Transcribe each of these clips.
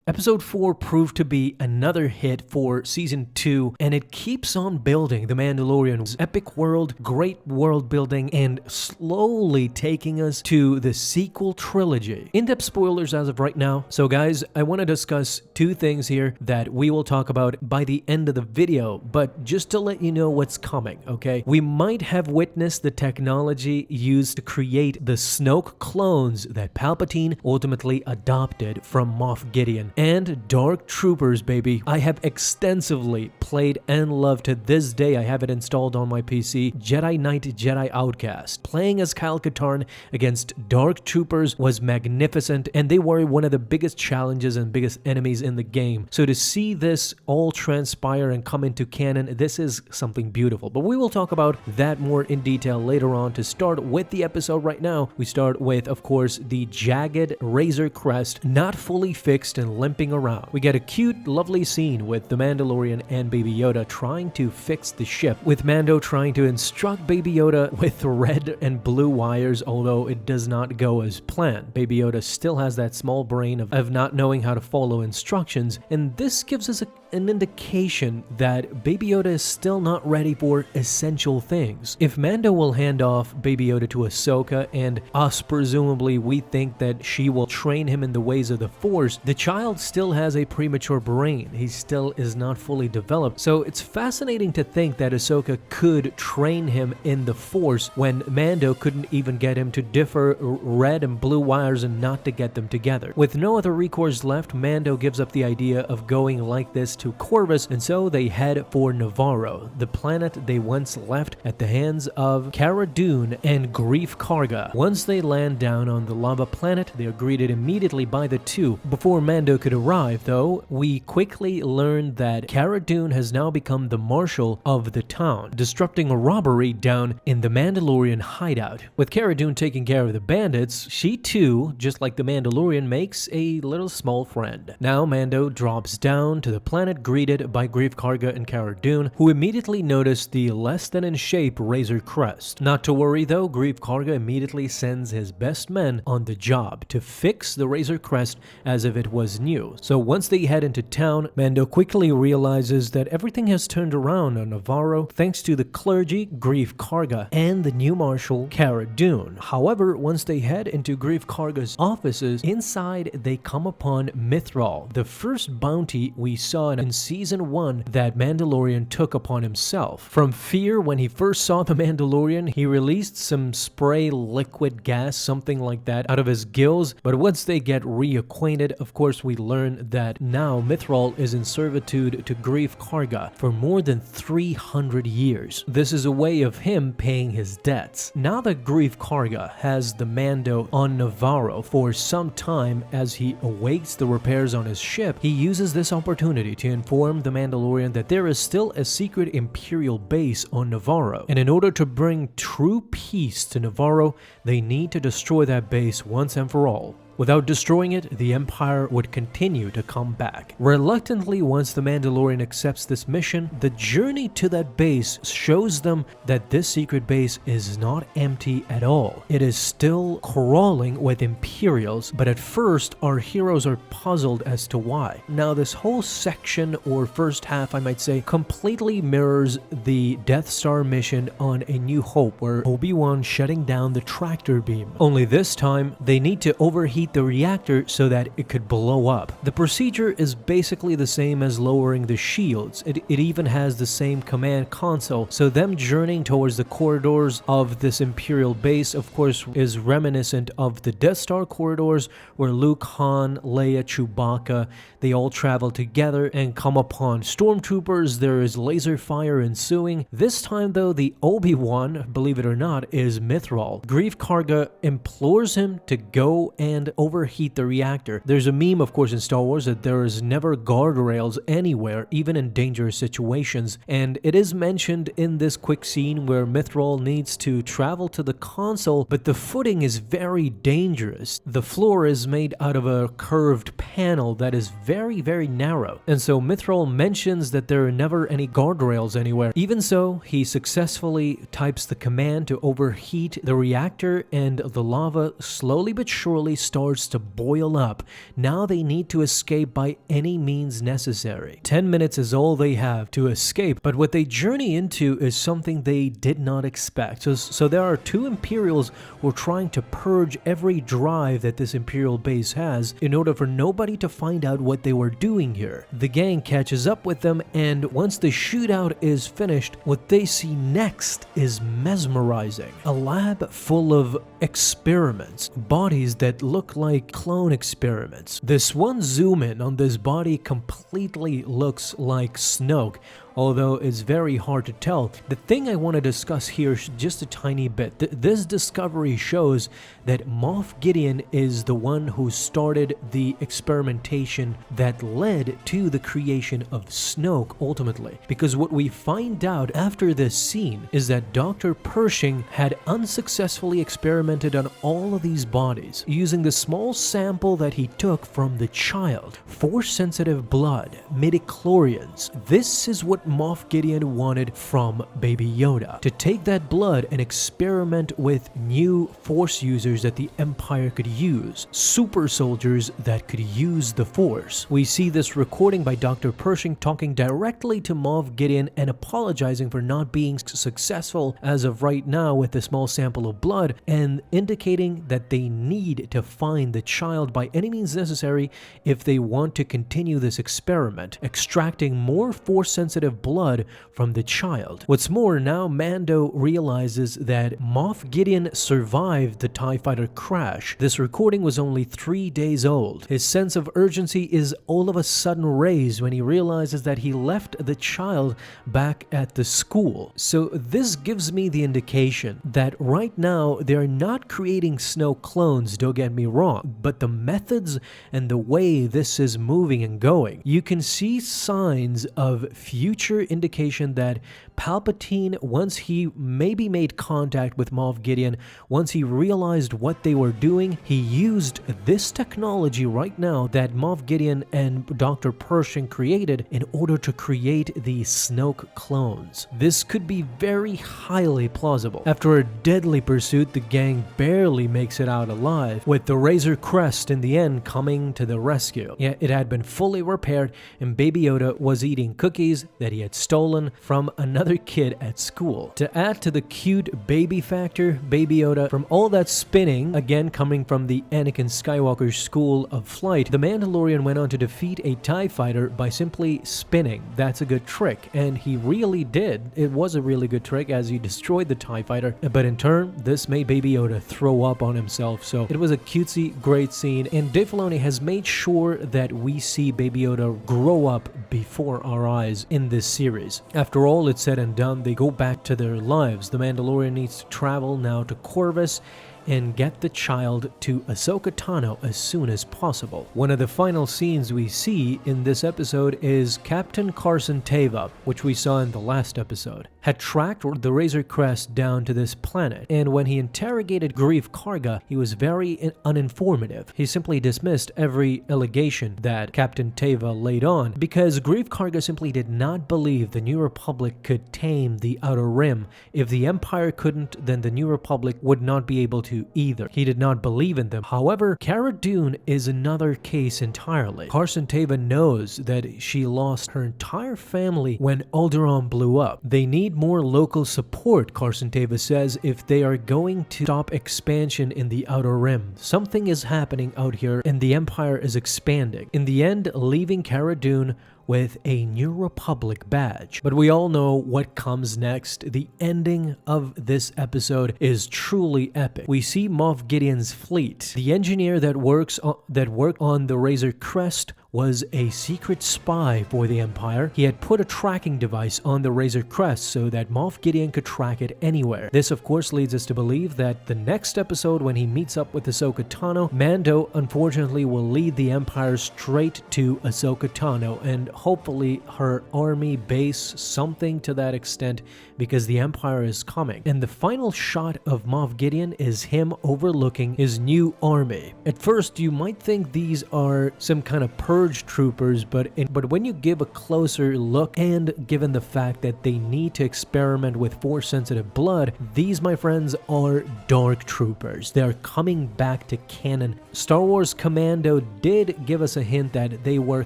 Episode 4 proved to be another hit for Season 2, and it keeps on building The Mandalorian's epic world, great world building, and slowly taking us to the sequel trilogy. In-depth spoilers as of right now, so guys, I want to discuss two things here that we will talk about by the end of the video, but just to let you know what's coming, okay? We might have witnessed the technology used to create the SNOKE clones that Palpatine ultimately adopted from Moff Gideon. And Dark Troopers, baby. I have extensively played and loved to this day. I have it installed on my PC. Jedi Knight, Jedi Outcast. Playing as Kyle Katarn against Dark Troopers was magnificent, and they were one of the biggest challenges and biggest enemies in the game. So to see this all transpire and come into canon, this is something beautiful. But we will talk about that more in detail later on. To start with the episode right now, we start with, of course, the jagged Razor Crest, not fully fixed and limping around. We get a cute, lovely scene with the Mandalorian and Baby Yoda trying to fix the ship, with Mando trying to instruct Baby Yoda with red and blue wires, although it does not go as planned. Baby Yoda still has that small brain of not knowing how to follow instructions, and this gives us an indication that Baby Yoda is still not ready for essential things. If Mando will hand off Baby Yoda to Ahsoka, and us presumably we think that she will train him in the ways of the Force, the child still has a premature brain. He still is not fully developed. So it's fascinating to think that Ahsoka could train him in the Force when Mando couldn't even get him to differ red and blue wires and not to get them together. With no other recourse left, Mando gives up the idea of going like this to Corvus, and so they head for Navarro, the planet they once left at the hands of Cara Dune and Greef Karga. Once they land down on the lava planet, they are greeted immediately by the two. Before Mando could arrive, though, we quickly learn that Cara Dune has now become the marshal of the town, disrupting a robbery down in the Mandalorian hideout. With Cara Dune taking care of the bandits, she too, just like the Mandalorian, makes a little small friend. Now Mando drops down to the planet, greeted by Greef Karga and Cara Dune, who immediately notice the less than in shape Razor Crest. Not to worry though, Greef Karga immediately sends his best men on the job to fix the Razor Crest as if it was new. So once they head into town, Mando quickly realizes that everything has turned around on Navarro thanks to the clergy, Greef Karga, and the new marshal, Cara Dune. However, once they head into Greef Karga's offices, inside they come upon Mythrol, the first bounty we saw in Season 1 that Mandalorian took upon himself. From fear when he first saw the Mandalorian, he released some spray liquid gas, something like that, out of his gills, but once they get reacquainted, of course we learn that now Mythrol is in servitude to Greef Karga for more than 300 years. This is a way of him paying his debts. Now that Greef Karga has the Mando on Navarro for some time as he awaits the repairs on his ship, he uses this opportunity to inform the Mandalorian that there is still a secret Imperial base on Navarro, and in order to bring true peace to Navarro, they need to destroy that base once and for all. Without destroying it, the Empire would continue to come back. Reluctantly, once the Mandalorian accepts this mission, the journey to that base shows them that this secret base is not empty at all. It is still crawling with Imperials, but at first, our heroes are puzzled as to why. Now, this whole section, or first half, I might say, completely mirrors the Death Star mission on A New Hope, where Obi-Wan shutting down the tractor beam. Only this time, they need to overheat the reactor so that it could blow up. The procedure is basically the same as lowering the shields. It even has the same command console, so them journeying towards the corridors of this Imperial base, of course, is reminiscent of the Death Star corridors where Luke, Han, Leia, Chewbacca, they all travel together and come upon stormtroopers. There is laser fire ensuing. This time though, the Obi-Wan, believe it or not, is Mythrol. Greef Karga implores him to go and overheat the reactor. There's a meme, of course, in Star Wars that there is never guardrails anywhere, even in dangerous situations, and it is mentioned in this quick scene where Mythrol needs to travel to the console, but the footing is very dangerous. The floor is made out of a curved panel that is very, very narrow, and so Mythrol mentions that there are never any guardrails anywhere. Even so, he successfully types the command to overheat the reactor, and the lava slowly but surely starts starts to boil up. Now they need to escape by any means necessary. 10 minutes is all they have to escape, but what they journey into is something they did not expect. So there are two Imperials who are trying to purge every drive that this Imperial base has in order for nobody to find out what they were doing here. The gang catches up with them, and once the shootout is finished, what they see next is mesmerizing. A lab full of experiments, bodies that look like clone experiments. This one zoom in on this body completely looks like Snoke, although it's very hard to tell. The thing I want to discuss here is just a tiny bit. This discovery shows that Moff Gideon is the one who started the experimentation that led to the creation of Snoke ultimately. Because what we find out after this scene is that Dr. Pershing had unsuccessfully experimented on all of these bodies using the small sample that he took from the child. Force-sensitive blood, midichlorians. This is what Moff Gideon wanted from Baby Yoda, to take that blood and experiment with new Force users that the Empire could use, super soldiers that could use the Force. We see this recording by Dr. Pershing talking directly to Moff Gideon and apologizing for not being successful as of right now with the small sample of blood, and indicating that they need to find the child by any means necessary if they want to continue this experiment, extracting more Force-sensitive blood from the child. What's more, now Mando realizes that Moff Gideon survived the TIE Fighter crash. This recording was only 3 days old. His sense of urgency is all of a sudden raised when he realizes that he left the child back at the school. So this gives me the indication that right now they're not creating Snoke clones, don't get me wrong, but the methods and the way this is moving and going, you can see signs of future indication that Palpatine, once he maybe made contact with Moff Gideon, once he realized what they were doing, he used this technology right now that Moff Gideon and Dr. Pershing created in order to create these Snoke clones. This could be very highly plausible. After a deadly pursuit, the gang barely makes it out alive, with the Razor Crest in the end coming to the rescue. Yeah, it had been fully repaired, and Baby Yoda was eating cookies that he had stolen from another kid at school. To add to the cute baby factor, Baby Yoda, from all that spinning, again coming from the Anakin Skywalker school of flight, the Mandalorian went on to defeat a TIE fighter by simply spinning. That's a good trick, and he really did. It was a really good trick as he destroyed the TIE fighter, but in turn, this made Baby Yoda throw up on himself, so it was a cutesy, great scene, and Dave Filoni has made sure that we see Baby Yoda grow up before our eyes in this series. After all it's said and done, they go back to their lives. The Mandalorian needs to travel now to Corvus and get the child to Ahsoka Tano as soon as possible. One of the final scenes we see in this episode is Captain Carson Teva, which we saw in the last episode, had tracked the Razor Crest down to this planet, and when he interrogated Greef Karga, he was very uninformative. He simply dismissed every allegation that Captain Teva laid on, because Greef Karga simply did not believe the New Republic could tame the Outer Rim. If the Empire couldn't, then the New Republic would not be able to either. He did not believe in them. However, Cara Dune is another case entirely. Carson Teva knows that she lost her entire family when Alderaan blew up. They need more local support, Carson Teva says, if they are going to stop expansion in the Outer Rim. Something is happening out here and the Empire is expanding. In the end, leaving Cara Dune with a New Republic badge. But we all know what comes next. The ending of this episode is truly epic. We see Moff Gideon's fleet. The engineer that worked on the Razor Crest was a secret spy for the Empire. He had put a tracking device on the Razor Crest so that Moff Gideon could track it anywhere. This of course leads us to believe that the next episode, when he meets up with Ahsoka Tano, Mando unfortunately will lead the Empire straight to Ahsoka Tano and hopefully her army base, something to that extent, because the Empire is coming. And the final shot of Moff Gideon is him overlooking his new army. At first you might think these are some kind of purge purge troopers, but when you give a closer look, and given the fact that they need to experiment with force sensitive blood, these, my friends, are dark troopers. They are coming back to canon. Star Wars Commando did give us a hint that they were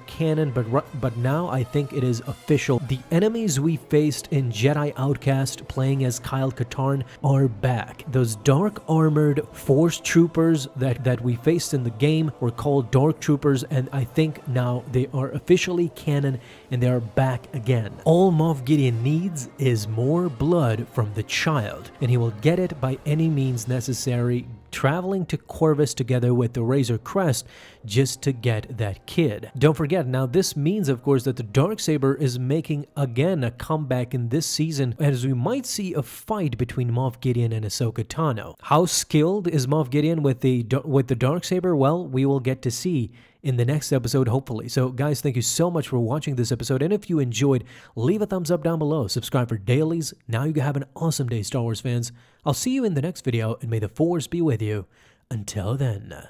canon, but now I think it is official. The enemies we faced in Jedi Outcast playing as Kyle Katarn are back. Those dark armored force troopers that we faced in the game were called dark troopers, and I think now they are officially canon and they are back again. All Moff Gideon needs is more blood from the child, and he will get it by any means necessary, traveling to Corvus together with the Razor Crest just to get that kid. Don't forget, now this means of course that the Darksaber is making again a comeback in this season, as we might see a fight between Moff Gideon and Ahsoka Tano. How skilled is Moff Gideon with the Darksaber? Well, we will get to see in the next episode, hopefully. So guys, thank you so much for watching this episode, and if you enjoyed, leave a thumbs up down below, subscribe for dailies. Now you can have an awesome day, Star Wars fans. I'll see you in the next video, and may the Force be with you. Until then.